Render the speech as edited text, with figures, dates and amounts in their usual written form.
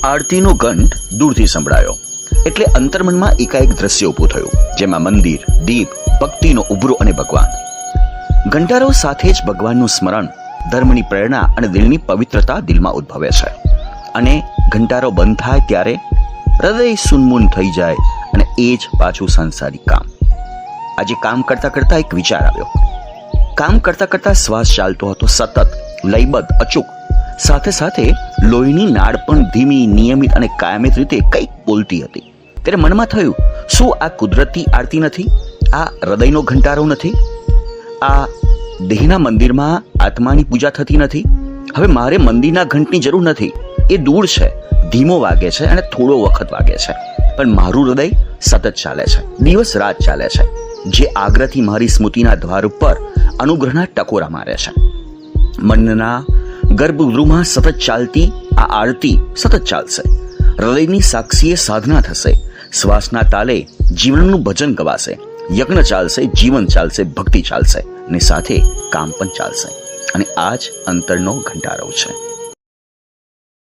આરતીનો ઘંટ દૂરથી સંભળાયો એટલે અંતર્મનમાં એકાએક દ્રશ્ય ઊભું થયું, જેમાં મંદિર, દીપ, ભક્તિનો ઉભરો અને ભગવાન. ઘંટારો સાથે જ ભગવાનનું સ્મરણ, ધર્મની પ્રેરણા અને દિલની પવિત્રતા દિલમાં ઉદ્ભવે છે. અને ઘંટારો બંધ થાય ત્યારે હૃદય સુનમૂન થઈ જાય અને એ જ પાછું સાંસારિક કામ. આજે કામ કરતા કરતા એક વિચાર આવ્યો. કામ કરતા કરતા શ્વાસ ચાલતો હતો, સતત, લયબદ્ધ, અચૂક. સાથે સાથે લોહીની નાળ પણ ધીમી, નિયમિત અને કાયમિત રીતે કંઈક બોલતી હતી. ત્યારે મનમાં થયું, શું આ કુદરતી આરતી નથી? આ હૃદયનો ઘંટારો નથી? આ દેહના મંદિરમાં આત્માની પૂજા થતી નથી? હવે મારે મંદિરના ઘંટની જરૂર નથી. એ દૂર છે, ધીમો વાગે છે અને થોડો વખત વાગે છે, પણ મારું હૃદય સતત ચાલે છે, દિવસ રાત ચાલે છે. જે આગ્રહથી મારી સ્મૃતિના દ્વાર ઉપર અનુગ્રહના ટકોરા મારે છે. મનના ગર્ભગૃહમાં સતત ચાલતી આ આરતી સતત ચાલશે. હૃદયની સાક્ષીએ સાધના થશે, શ્વાસના તાલે જીવનનું ભજન ગવાશે, યજ્ઞ ચાલશે, જીવન ચાલશે, ભક્તિ ચાલશે અને સાથે કામ પણ ચાલશે. અને આ જ અંતરનો ઘંટારો છે.